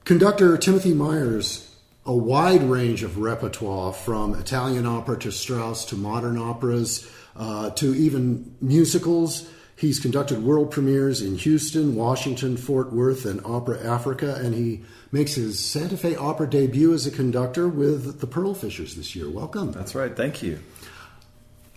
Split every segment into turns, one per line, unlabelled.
Conductor Timothy Myers, a wide range of repertoire from Italian opera to Strauss to modern operas to even musicals. He's conducted world premieres in Houston, Washington, Fort Worth, and Opera Africa, and he makes his Santa Fe Opera debut as a conductor with the Pearl Fishers this year. Welcome.
That's right. Thank you.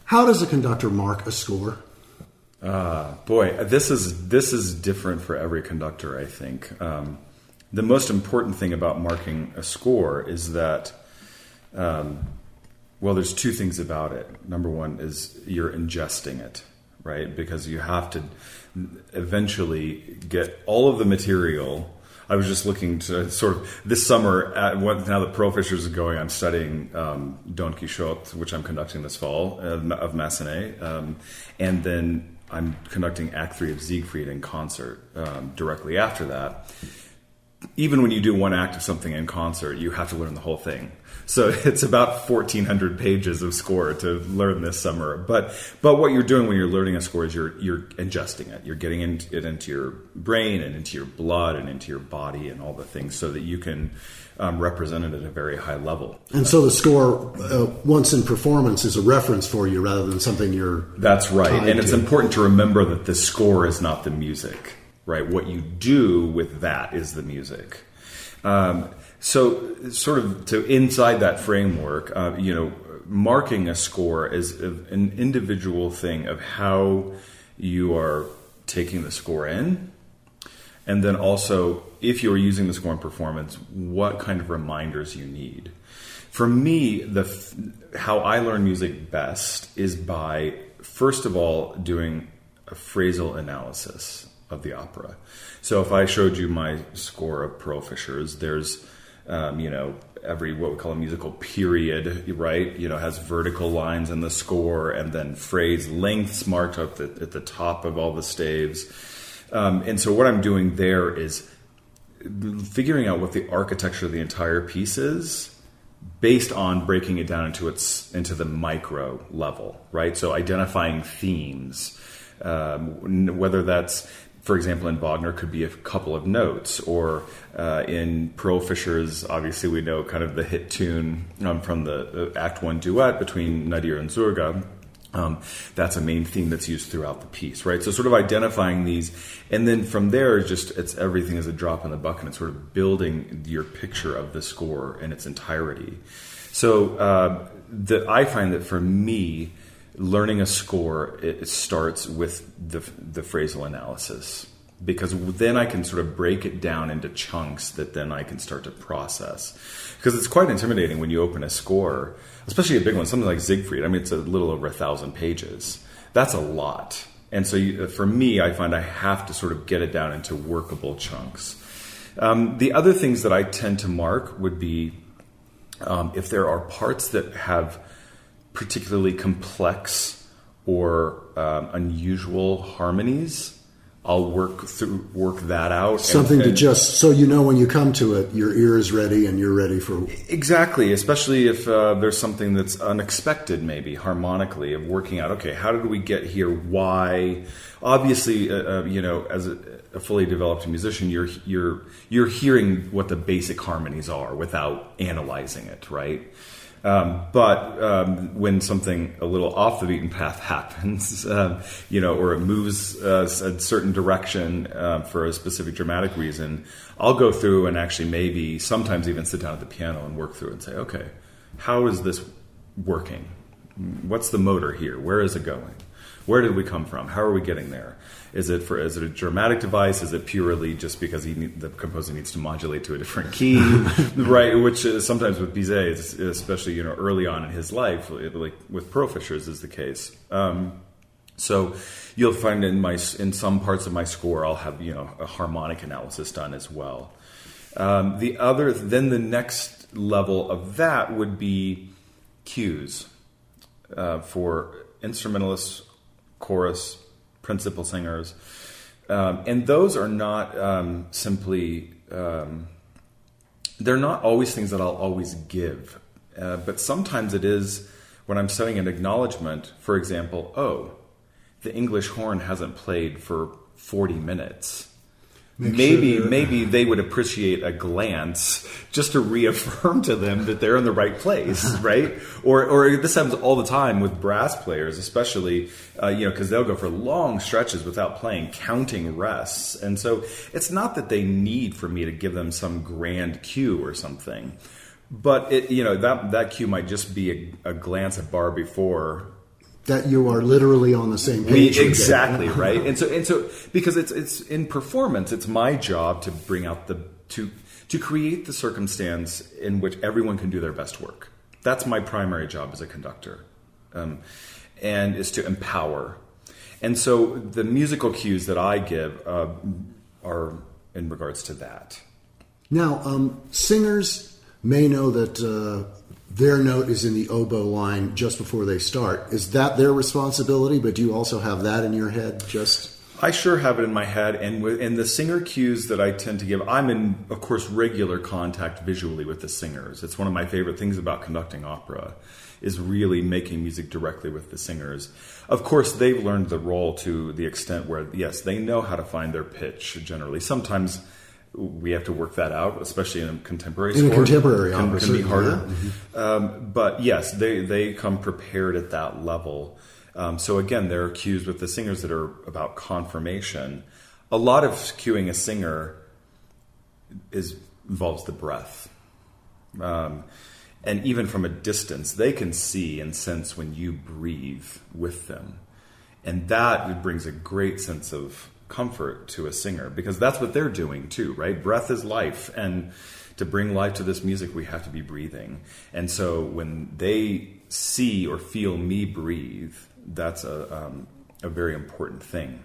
How does a conductor mark a score?
Boy, this is different for every conductor, I think. The most important thing about marking a score is that, there's two things about it. Number one is you're ingesting it, right? Because you have to eventually get all of the material. I was just looking to sort of this summer, now that Pearl Fishers is going, I'm studying Don Quixote, which I'm conducting this fall, of Massenet. And then I'm conducting Act 3 of Siegfried in concert directly after that. Even when you do one act of something in concert, you have to learn the whole thing. So it's about 1,400 pages of score to learn this summer. But what you're doing when you're learning a score is you're ingesting it. You're getting it into your brain and into your blood and into your body and all the things so that you can represent it at a very high level.
And so the score, once in performance, is a reference for you rather than something you're
That's right. And it's important to remember that the score is not the music. Right, what you do with that is the music. So, sort of to inside that framework, marking a score is an individual thing of how you are taking the score in, and then also if you are using the score in performance, what kind of reminders you need. For me, how I learn music best is by first of all doing a phrasal analysis of the opera. So if I showed you my score of Pearl Fishers, there's, every what we call a musical period, right? Has vertical lines in the score and then phrase lengths marked up at the top of all the staves. And so what I'm doing there is figuring out what the architecture of the entire piece is based on breaking it down into the micro level, right? So identifying themes, whether that's, for example, in Wagner, could be a couple of notes, or in Pearl Fishers, obviously we know kind of the hit tune from the Act 1 duet between Nadir and Zurga. That's a main theme that's used throughout the piece, right? So sort of identifying these, and then from there, it's everything is a drop in the bucket. It's sort of building your picture of the score in its entirety. So I find that for me, learning a score, it starts with the phrasal analysis, because then I can sort of break it down into chunks that then I can start to process. Because it's quite intimidating when you open a score, especially a big one, something like Siegfried. I mean, it's a little over 1,000 pages. That's a lot. And so for me, I find I have to sort of get it down into workable chunks. The other things that I tend to mark would be if there are parts that have particularly complex or unusual harmonies, I'll work that out.
Something to just, so when you come to it, your ear is ready and you're ready for...
Exactly, especially if there's something that's unexpected, maybe, harmonically, of working out, okay, how did we get here? Why? Obviously, as a fully developed musician, you're hearing what the basic harmonies are without analyzing it, right? But when something a little off the beaten path happens, or it moves a certain direction for a specific dramatic reason, I'll go through and actually maybe sometimes even sit down at the piano and work through it and say, okay, how is this working? What's the motor here? Where is it going? Where did we come from? How are we getting there? Is it a dramatic device? Is it purely just because the composer needs to modulate to a different key, right? Which sometimes with Bizet, especially early on in his life, like with Pearl Fishers, is the case. So you'll find in some parts of my score, I'll have a harmonic analysis done as well. Then the next level of that would be cues for instrumentalists, chorus, principal singers, and those are not simply they're not always things that I'll always give, but sometimes it is when I'm setting an acknowledgement. For example, the English horn hasn't played for 40 minutes. maybe they would appreciate a glance just to reaffirm to them that they're in the right place, right? Or this happens all the time with brass players, especially, because they'll go for long stretches without playing, counting rests. And so it's not that they need for me to give them some grand cue or something, but that cue might just be a glance at bar before.
That you are literally on the same page.
Exactly, right? And so because it's in performance, it's my job to bring out to create the circumstance in which everyone can do their best work. That's my primary job as a conductor, and is to empower. And so the musical cues that I give are in regards to that.
Now, singers may know that their note is in the oboe line just before they start. Is that their responsibility? But do you also have that in your head?
I sure have it in my head, and the singer cues that I tend to give, I'm in, of course, regular contact visually with the singers. It's one of my favorite things about conducting opera, is really making music directly with the singers. Of course, they've learned the role to the extent where, yes, they know how to find their pitch generally. Sometimes we have to work that out, especially in a contemporary score.
In a contemporary opera,
can be harder.
Yeah. Mm-hmm.
But yes, they come prepared at that level. So again, there are cues with the singers that are about confirmation. A lot of cueing a singer involves the breath. And even from a distance, they can see and sense when you breathe with them. And that brings a great sense of comfort to a singer, because that's what they're doing too, right? Breath is life, and to bring life to this music, we have to be breathing. And so when they see or feel me breathe, that's a very important thing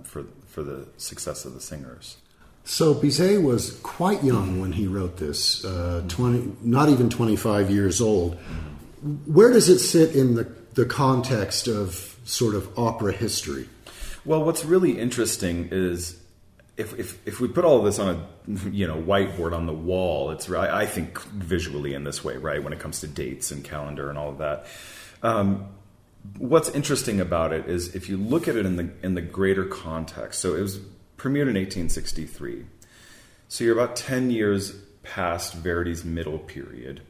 for the success of the singers.
So Bizet was quite young when he wrote this, not even 25 years old. Where does it sit in the context of sort of opera history?
Well, what's really interesting is if we put all of this on a whiteboard on the wall, it's I think visually in this way, right? When it comes to dates and calendar and all of that, what's interesting about it is if you look at it in the greater context. So it was premiered in 1863. So you're about 10 years past Verdi's middle period.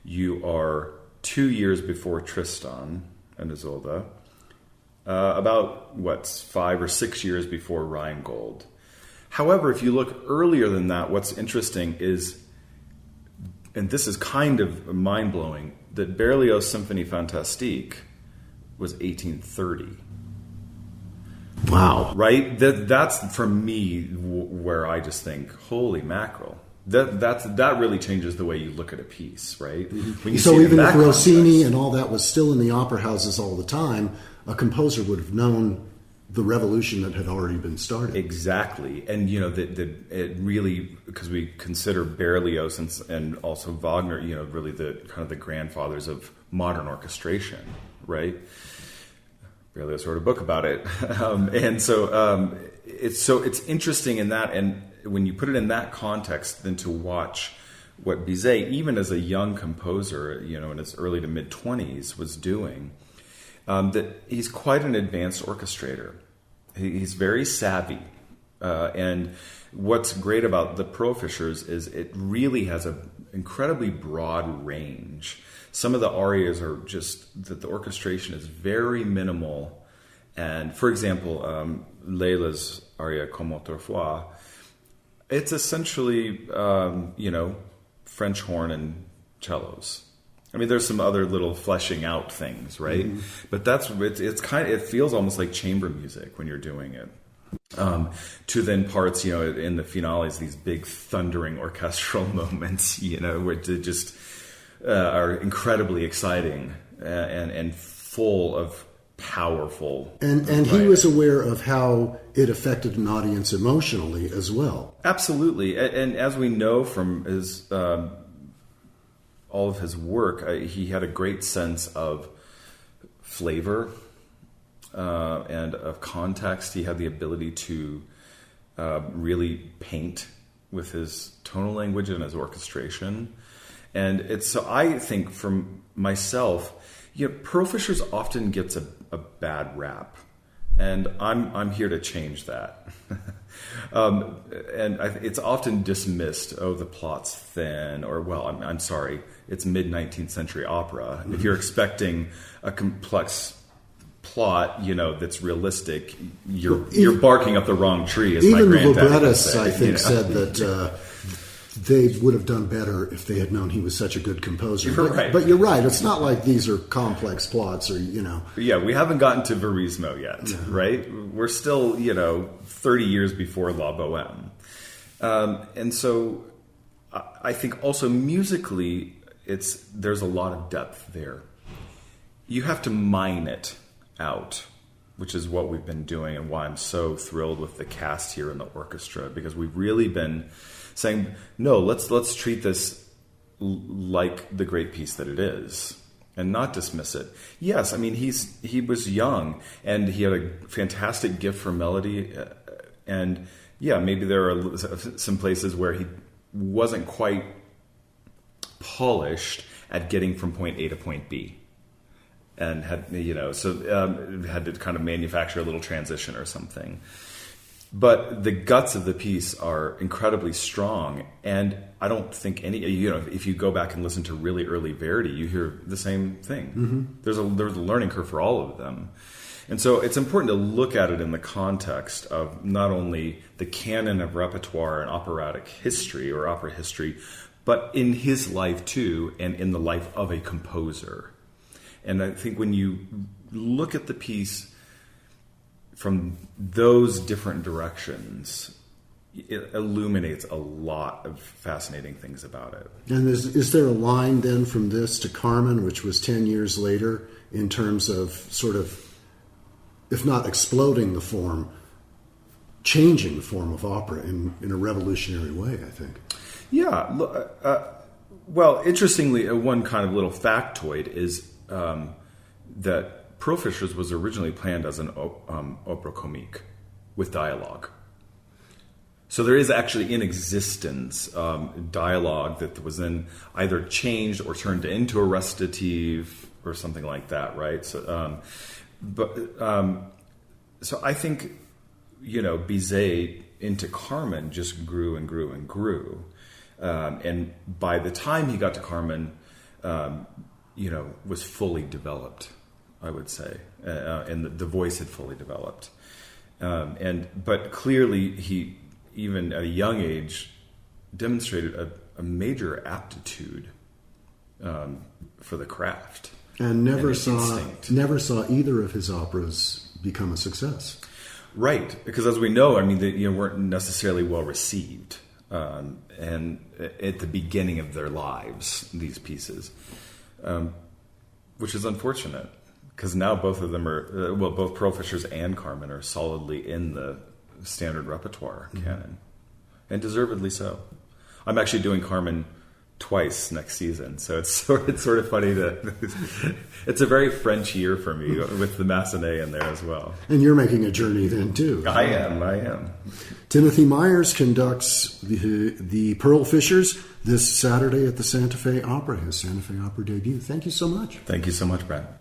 You are 2 years before Tristan and Isolde. About 5 or 6 years before Rheingold. However, if you look earlier than that, what's interesting is, and this is kind of mind-blowing, that Berlioz' Symphonie Fantastique was 1830.
Wow.
Right? That's for me where I just think, holy mackerel. That really changes the way you look at a piece, right?
Mm-hmm.
When you
so
see
even if Rossini
context,
and all that was still in the opera houses all the time, a composer would have known the revolution that had already been started.
Exactly. And, it really, because we consider Berlioz and also Wagner, really the kind of the grandfathers of modern orchestration, right? Berlioz wrote a book about it. And so it's interesting in that, and when you put it in that context, then to watch what Bizet, even as a young composer, in his early to mid-20s, was doing, that he's quite an advanced orchestrator. He's very savvy. And what's great about the Profishers is it really has an incredibly broad range. Some of the arias are just that the orchestration is very minimal. And for example, Leila's aria Comme autrefois, it's essentially, French horn and cellos. I mean, there's some other little fleshing out things, right? Mm-hmm. But it feels almost like chamber music when you're doing it. To then parts, in the finales, these big thundering orchestral moments, where they just are incredibly exciting and full of powerful.
And he was aware of how it affected an audience emotionally as well.
Absolutely. And as we know from his all of his work, he had a great sense of flavor and of context. He had the ability to really paint with his tonal language and his orchestration. And so I think from myself, Profishers often gets a bad rap. And I'm here to change that. It's often dismissed, the plot's thin, or, well, I'm sorry, it's mid-19th century opera. If you're expecting a complex plot, that's realistic, you're barking up the wrong tree, as my granddad would say.
Even the librettists, I think, said that they would have done better if they had known he was such a good composer. But you're right. It's not like these are complex plots or.
Yeah, we haven't gotten to Verismo yet, right? We're still, 30 years before La Boheme. And so I think also musically, there's a lot of depth there. You have to mine it out, which is what we've been doing, and why I'm so thrilled with the cast here in the orchestra, because we've really been saying, no, let's treat this like the great piece that it is, and not dismiss it. Yes, I mean he was young, and he had a fantastic gift for melody, and yeah, maybe there are some places where he wasn't quite polished at getting from point A to point B, and had had to kind of manufacture a little transition or something. But the guts of the piece are incredibly strong, and I don't think if you go back and listen to really early Verdi, you hear the same thing. Mm-hmm. There's a learning curve for all of them. And so it's important to look at it in the context of not only the canon of repertoire and operatic history or opera history, but in his life too, and in the life of a composer. And I think when you look at the piece from those different directions, it illuminates a lot of fascinating things about it.
And is there a line then from this to Carmen, which was 10 years later, in terms of sort of, if not exploding the form, changing the form of opera in a revolutionary way, I think?
Yeah. Well, interestingly, one kind of little factoid is that Profischer's was originally planned as an opera comique with dialogue. So there is actually in existence dialogue that was then either changed or turned into a recitative or something like that, right? So, so I think, Bizet into Carmen just grew and grew and grew. And by the time he got to Carmen, was fully developed, I would say, and the voice had fully developed. But clearly he, even at a young age, demonstrated a major aptitude for the craft.
And never saw either of his operas become a success.
Right, because as we know, I mean, they weren't necessarily well received. And at the beginning of their lives, these pieces, which is unfortunate, because now both of them are, both Profischer's and Carmen are solidly in the standard repertoire canon, and deservedly so. I'm actually doing Carmen twice next season, so it's sort of funny it's a very French year for me with the Massenet in there as well. And you're making a journey then too. I am. Timothy Myers conducts the Pearl Fishers this Saturday at the Santa Fe Opera, his Santa Fe Opera debut. Thank you so much. Thank you so much, Brad.